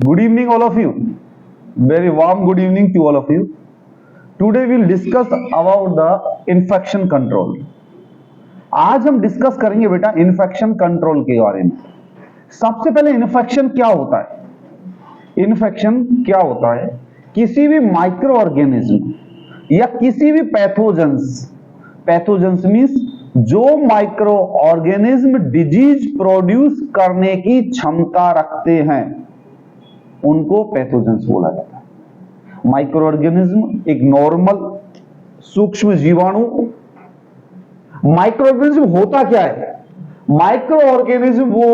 Good evening, all of you. Very warm good evening to all of you. Today we'll discuss about the infection control. आज हम discuss करेंगे बेटा infection control के बारे में। सबसे पहले इन्फेक्शन क्या होता है? इन्फेक्शन क्या होता है? किसी भी माइक्रो ऑर्गेनिज्म या किसी भी पैथोजेंस मींस जो माइक्रो ऑर्गेनिज्म डिजीज प्रोड्यूस करने की क्षमता रखते हैं उनको पैथोजेंस बोला जाता है। माइक्रो ऑर्गेनिज्म एक नॉर्मल सूक्ष्म जीवाणु। माइक्रो ऑर्गेनिज्म होता क्या है? माइक्रो ऑर्गेनिज्म वो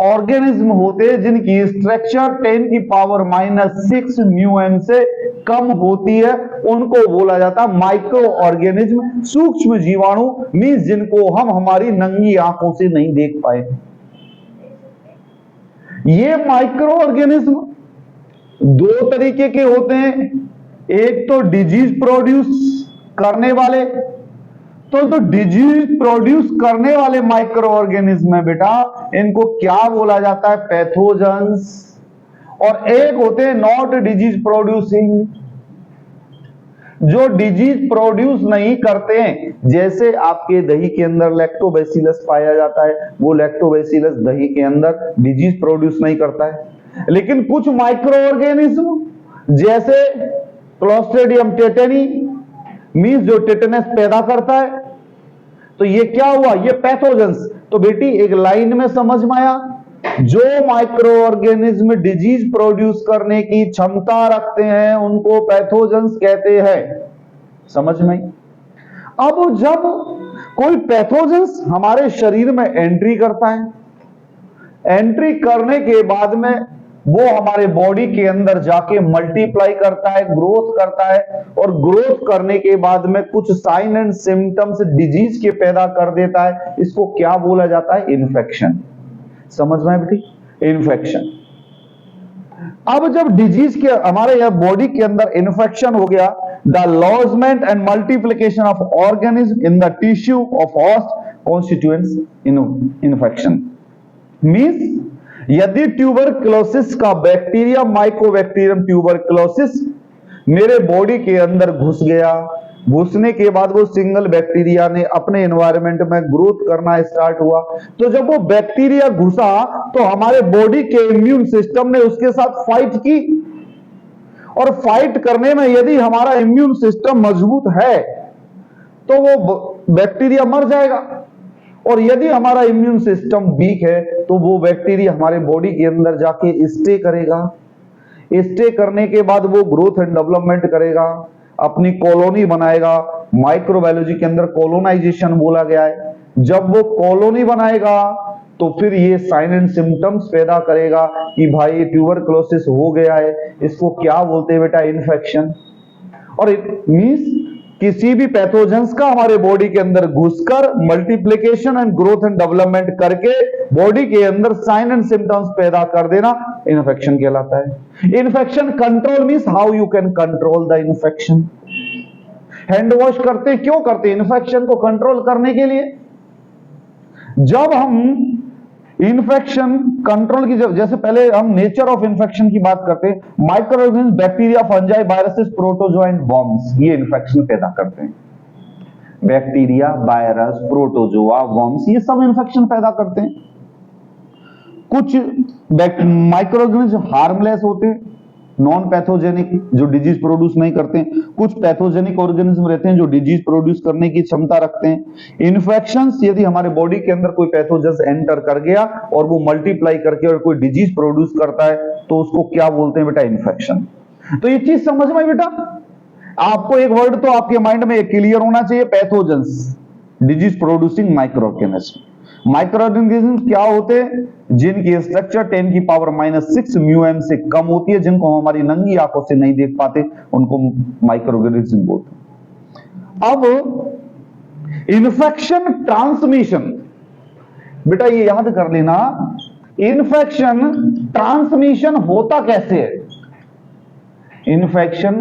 ऑर्गेनिज्म होते हैं जिनकी स्ट्रक्चर 10 की पावर -6 μm से कम होती है, उनको बोला जाता है माइक्रो ऑर्गेनिज्म। सूक्ष्म जीवाणु मींस जिनको हम हमारी नंगी आंखों से नहीं देख पाए। ये माइक्रो ऑर्गेनिज्म दो तरीके के होते हैं, एक तो डिजीज प्रोड्यूस करने वाले, तो डिजीज प्रोड्यूस करने वाले माइक्रो ऑर्गेनिज्म है बेटा, इनको क्या बोला जाता है? पैथोजेंस। और एक होते हैं नॉट डिजीज प्रोड्यूसिंग, जो डिजीज प्रोड्यूस नहीं करते हैं। जैसे आपके दही के अंदर लैक्टोबैसिलस पाया जाता है, वो लैक्टोबैसिलस दही के अंदर डिजीज प्रोड्यूस नहीं करता है। लेकिन कुछ माइक्रो ऑर्गेनिज्म जैसे क्लोस्ट्रिडियम टेटनी मींस जो टेटनस पैदा करता है, तो ये क्या हुआ? ये पैथोजेंस। तो बेटी एक लाइन में समझ में आया, जो माइक्रो ऑर्गेनिज्म डिजीज प्रोड्यूस करने की क्षमता रखते हैं उनको पैथोजेंस कहते हैं। समझ में? अब जब कोई पैथोजेंस हमारे शरीर में एंट्री करता है, एंट्री करने के बाद में वो हमारे बॉडी के अंदर जाके मल्टीप्लाई करता है, ग्रोथ करता है, और ग्रोथ करने के बाद में कुछ साइन एंड सिम्टम्स डिजीज के पैदा कर देता है। इसको क्या बोला जाता है? इन्फेक्शन। समझ में बेटी? इन्फेक्शन। अब जब डिजीज के हमारे यह बॉडी के अंदर इन्फेक्शन हो गया, the lodgement and multiplication of organism in the tissue of host constituents infection means यदि ट्यूबरक्लोसिस का बैक्टीरिया माइकोबैक्टीरियम ट्यूबरक्लोसिस मेरे बॉडी के अंदर घुस गया, घुसने के बाद वो सिंगल बैक्टीरिया ने अपने एनवायरनमेंट में ग्रोथ करना स्टार्ट हुआ, तो जब वो बैक्टीरिया घुसा तो हमारे बॉडी के इम्यून सिस्टम ने उसके साथ फाइट की, और फाइट करने में यदि हमारा इम्यून सिस्टम मजबूत है तो वो बैक्टीरिया मर जाएगा, और यदि हमारा इम्यून सिस्टम वीक है तो वो बैक्टीरिया हमारे बॉडी के अंदर जाके स्टे करेगा। स्टे करने के बाद वो ग्रोथ एंड डेवलपमेंट करेगा, अपनी कॉलोनी बनाएगा। माइक्रोबायोलॉजी के अंदर कॉलोनाइजेशन बोला गया है। जब वो कॉलोनी बनाएगा तो फिर ये साइन एंड सिम्टम्स पैदा करेगा कि भाई ये ट्यूबरक्लोसिस हो गया है। इसको क्या बोलते हैं बेटा? इन्फेक्शन। और इट मींस किसी भी पैथोजेंस का हमारे बॉडी के अंदर घुसकर multiplication and growth and development करके बॉडी के अंदर साइन एंड सिम्टम्स पैदा कर देना इन्फेक्शन कहलाता है। Infection control means how you can control the infection. Hand wash करते क्यों करते? इन्फेक्शन को कंट्रोल करने के लिए। जब हम इन्फेक्शन कंट्रोल की, जैसे पहले हम नेचर ऑफ इन्फेक्शन की बात करते हैं, microorganism bacteria fungi viruses protozoa and worms ये इन्फेक्शन पैदा करते हैं। बैक्टीरिया वायरस प्रोटोजोआ वर्म्स ये सब इन्फेक्शन पैदा करते हैं। कुछ माइक्रोऑर्गेनिज्म हार्मलेस होते हैं, नॉन पैथोजेनिक, जो डिजीज प्रोड्यूस नहीं करते हैं। कुछ पैथोजेनिक ऑर्गेनिज्म रहते हैं जो डिजीज प्रोड्यूस करने की क्षमता रखते हैं। इन्फेक्शंस यदि हमारे बॉडी के अंदर कोई पैथोजेंस एंटर कर गया और वो मल्टीप्लाई करके और कोई डिजीज प्रोड्यूस करता है तो उसको क्या बोलते हैं बेटा? इन्फेक्शन। तो ये चीज समझ में बेटा, आपको एक वर्ड तो आपके माइंड में क्लियर होना चाहिए, pathogens, disease producing micro organism. Micro organism क्या होते हैं? जिनकी स्ट्रक्चर 10 की पावर -6 μm से कम होती है, जिनको हम हमारी नंगी आंखों से नहीं देख पाते, उनको माइक्रो ऑर्गेनिज्म बोलते हैं। अब इन्फेक्शन ट्रांसमिशन, बेटा ये याद कर लेना, इन्फेक्शन ट्रांसमिशन होता कैसे है? इन्फेक्शन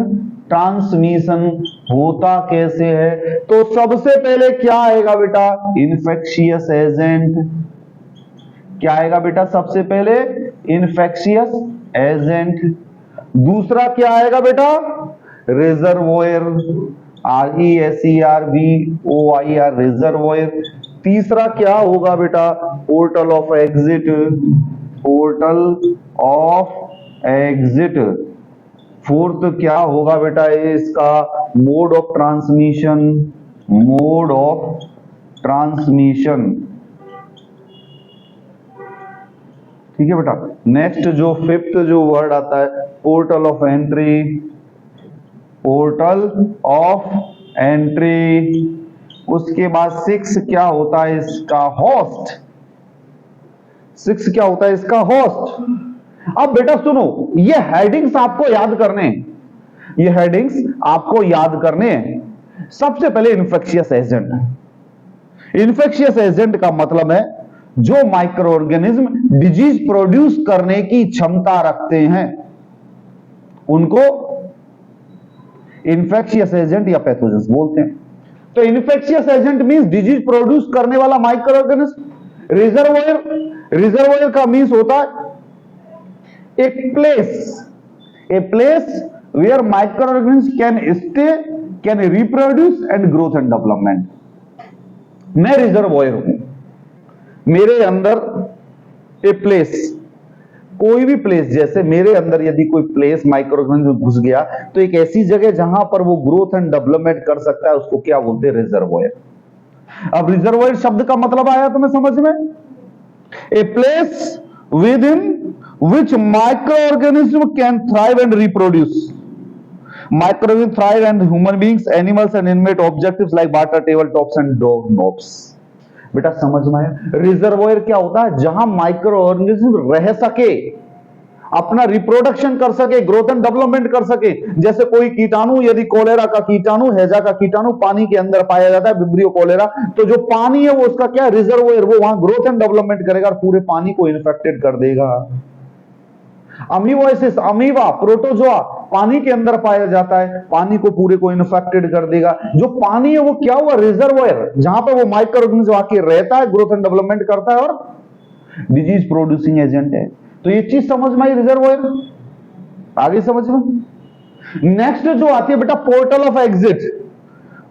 ट्रांसमिशन होता कैसे है? तो सबसे पहले क्या आएगा बेटा? Infectious agent. क्या आएगा बेटा? सबसे पहले इन्फेक्शियस एजेंट। दूसरा क्या आएगा बेटा? Reservoir, RESERVOIR, reservoir. तीसरा क्या होगा बेटा? Portal of exit, portal of exit. Fourth क्या होगा बेटा इसका? Mode of transmission, mode of transmission. ठीक है बेटा। नेक्स्ट जो फिफ्थ जो वर्ड आता है, portal of entry, portal of entry. उसके बाद सिक्स क्या होता है इसका? होस्ट। सिक्स क्या होता है इसका? होस्ट। अब बेटा सुनो, ये हेडिंग्स आपको याद करने हैं, ये हेडिंग्स आपको याद करने हैं। सबसे पहले इन्फेक्शियस एजेंट। इन्फेक्शियस एजेंट का मतलब है जो माइक्रो ऑर्गेनिज्म डिजीज प्रोड्यूस करने की क्षमता रखते हैं, उनको इन्फेक्शियस एजेंट या पैथोजेंस बोलते हैं। तो infectious agent means disease produce करने वाला माइक्रो ऑर्गेनिज्म। रिजर्वोयर, रिजर्वोयर का मींस होता है एक place, a place where microorganism can stay, can reproduce and growth and development. मैं रिजर्वोयर हूं, मेरे अंदर ए प्लेस, कोई भी प्लेस, जैसे मेरे अंदर यदि कोई प्लेस माइक्रो ऑर्गेनिज्म घुस गया तो एक ऐसी जगह जहां पर वो ग्रोथ एंड डेवलपमेंट कर सकता है, उसको क्या बोलते हैं? रिजर्वोयर। अब रिजर्वोयर शब्द का मतलब आया तुम्हें समझ में? A place with in which micro organism can thrive and reproduce. Micro organism thrive and human beings, animals and inmate objectives like water table tops and door knobs. बेटा समझ में आया? रिजर्वोयर क्या होता है? जहां माइक्रो ऑर्गेनिज्म रह सके, अपना रिप्रोडक्शन कर सके, ग्रोथ एंड डेवलपमेंट कर सके। जैसे कोई कीटाणु, यदि कोलेरा का कीटाणु, हैजा का कीटाणु पानी के अंदर पाया जाता है, विब्रियो कोलेरा, तो जो पानी है वो उसका क्या? रिजर्वोयर। वो वहां ग्रोथ एंड डेवलपमेंट करेगा और पूरे पानी को इन्फेक्टेड कर देगा। अमीबोसिस, अमीबा, प्रोटोजोआ पानी के अंदर पाया जाता है, पानी को पूरे को इन्फेक्टेड कर देगा। जो पानी है वो क्या हुआ? रिजर्वोयर, जहां पर वो माइक्रो ऑर्गेनिज्म आके रहता है, ग्रोथ एंड डेवलपमेंट करता है और डिजीज प्रोड्यूसिंग एजेंट है। तो ये चीज समझ में आई? रिजर्वोयर। आगे समझ में। नेक्स्ट जो आती है बेटा, portal of exit.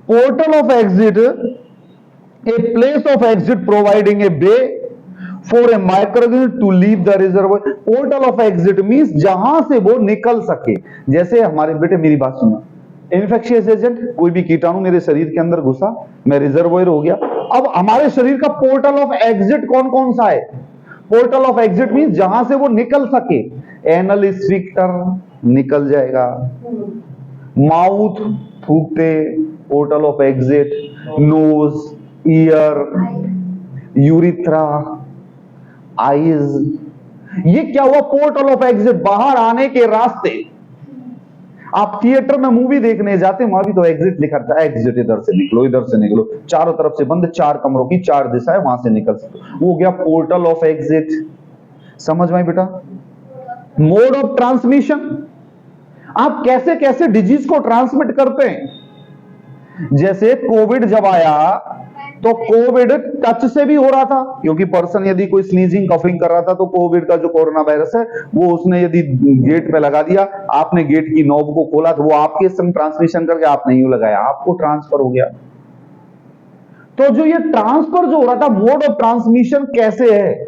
Portal of exit, a place of exit providing a way for a microorganism to leave the reservoir. Portal of exit means जहां से वो निकल सके। जैसे हमारे बेटे, मेरी बात सुना, इन्फेक्शियस एजेंट, कोई भी कीटाणु मेरे शरीर के अंदर घुसा, मैं रिजर्वोयर हो गया। अब हमारे शरीर का पोर्टल ऑफ एग्जिट कौन कौन सा है? पोर्टल ऑफ एग्जिट मींस जहां से वो निकल सके। एनल स्फिंक्टर निकल जाएगा, माउथ थूकते, portal of exit, nose, ear, urethra, eyes, ये क्या हुआ? पोर्टल ऑफ एग्जिट, बाहर आने के रास्ते। आप थिएटर में मूवी देखने जाते हैं, वहां भी तो एग्जिट लिखा था, एग्जिट, इधर से निकलो, इधर से निकलो, चारों तरफ से बंद, 4 कमरों की 4 दिशा है, वहां से निकल सकते हो। वो गया पोर्टल ऑफ एग्जिट। समझ में आई बेटा? मोड ऑफ ट्रांसमिशन, आप कैसे कैसे डिजीज को ट्रांसमिट करते हैं। जैसे कोविड जब आया तो कोविड टच से भी हो रहा था, क्योंकि पर्सन यदि कोई स्नीजिंग कफिंग कर रहा था तो कोविड का जो कोरोना वायरस है वो उसने यदि गेट पे लगा दिया, आपने गेट की नॉब को खोला तो वो आपके संग ट्रांसमिशन करके आपने यूं लगाया, आपको ट्रांसफर हो गया। तो जो ये ट्रांसफर जो हो रहा था, मोड ऑफ ट्रांसमिशन कैसे है?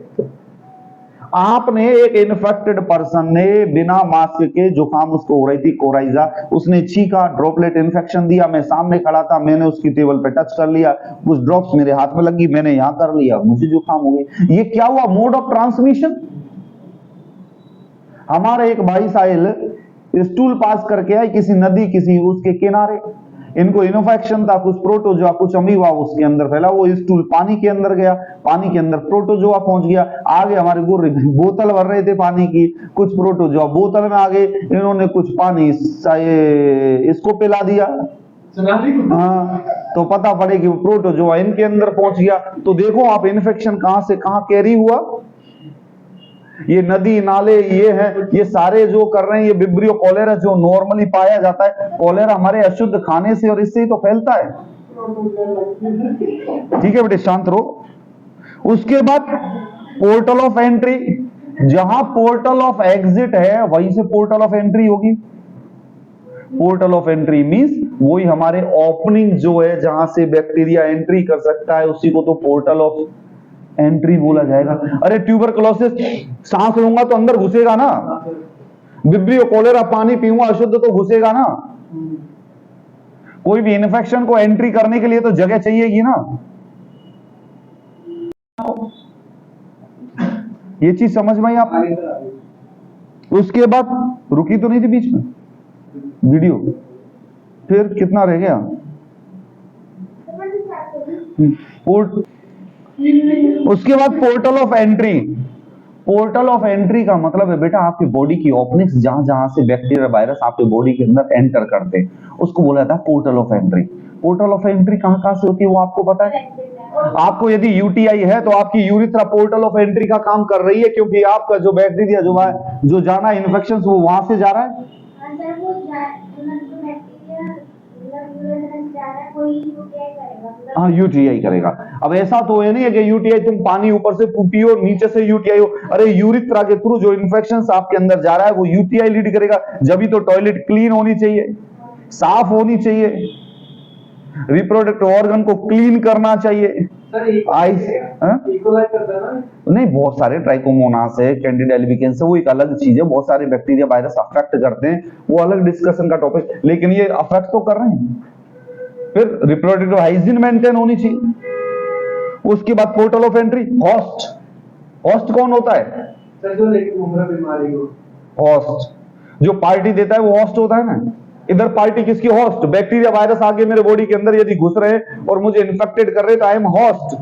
आपने एक इन्फेक्टेड पर्सन ने बिना मास्क के, जुकाम उसको हो रही थी, कोराइजा, उसने छींका, ड्रॉपलेट इन्फेक्शन दिया, मैं सामने खड़ा था, मैंने उसकी टेबल पे टच कर लिया, कुछ ड्रॉप्स मेरे हाथ में लगी, मैंने यहां कर लिया, मुझे जुकाम हो गई। ये क्या हुआ? Mode of transmission. हमारा एक भाई साहिल स्टूल पास करके आए किसी नदी, किसी उसके किनारे, इनको इन्फेक्शन था, कुछ प्रोटोजोआ कुछ अमीबा उसके अंदर फैला, वो स्टूल पानी के अंदर गया, पानी के अंदर प्रोटोजोआ पहुंच गया, आगे हमारे गुर्रे बोतल भर रहे थे पानी की, कुछ प्रोटोजोआ बोतल में आ गए, इन्होंने कुछ पानी इसको पिला दिया, हाँ, तो पता पड़े कि प्रोटोजोआ इनके अंदर पहुंच गया। तो देखो आप इन्फेक्शन कहां से कहां कैरी हुआ। ये नदी नाले ये है, ये सारे जो कर रहे हैं, ये विब्रियो कोलेरा जो नॉर्मली पाया जाता है, कोलेरा हमारे अशुद्ध खाने से और इससे ही तो फैलता है। ठीक है बेटे, शांत रहो। उसके बाद पोर्टल ऑफ एंट्री, जहां पोर्टल ऑफ एग्जिट है वहीं से पोर्टल ऑफ एंट्री होगी। पोर्टल ऑफ एंट्री मींस वही हमारे ओपनिंग जो है जहां से बैक्टीरिया एंट्री कर सकता है, उसी को तो पोर्टल ऑफ एंट्री बोला जाएगा। अरे ट्यूबरकुलोसिस, सांस लूंगा तो अंदर घुसेगा ना, विब्रियो कोलेरा पानी पीऊंगा अशुद्ध तो घुसेगा ना। कोई भी इन्फेक्शन को एंट्री करने के लिए तो जगह चाहिएगी ना। ये चीज समझ में आई आप? उसके बाद रुकी तो नहीं थी बीच में वीडियो, फिर कितना रह गया? उसके बाद portal of entry. Portal of entry का मतलब है बेटा आपकी बॉडी की ओपनिंग्स, जहां जहां से बैक्टीरिया वायरस आपके बॉडी के अंदर एंटर करते हैं, उसको बोला जाता है portal of entry. Portal of entry कहां कहां से होती है वो आपको पता है? आपको यदि यूटीआई है तो आपकी यूरिथ्रा पोर्टल ऑफ एंट्री का काम कर रही है, क्योंकि आपका जो बैक्टीरिया जो जाना इन्फेक्शन वो वहां से जा रहा है। हाँ यूटीआई करेगा। अब ऐसा तो है नहीं है कि यूटीआई तुम पानी ऊपर से पियो नीचे से यूटीआई हो। अरे यूरिथ्रा के थ्रू जो इन्फेक्शन आपके अंदर जा रहा है वो यूटीआई लीड करेगा। जब भी तो टॉयलेट क्लीन होनी चाहिए, साफ होनी चाहिए, रिप्रोडक्टिव ऑर्गन को क्लीन करना चाहिए। नहीं, बहुत सारे ट्राइकोमोनास है, कैंडिडा एल्बिकेंस है, वो एक अलग चीज है। बहुत सारे बैक्टीरिया वायरस अफेक्ट करते हैं, वो अलग डिस्कशन का टॉपिक, लेकिन ये अफेक्ट तो कर रहे हैं। फिर रिप्रोडक्टिव हाइजीन मेंटेन होनी चाहिए। उसके बाद portal of entry host. Host कौन होता है? सर जो बीमारी हो, होस्ट जो पार्टी देता है वो होस्ट होता है ना। इधर पार्टी किसकी? होस्ट। बैक्टीरिया वायरस आके मेरे बॉडी के अंदर यदि घुस रहे और मुझे इन्फेक्टेड कर रहे तो आई एम होस्ट।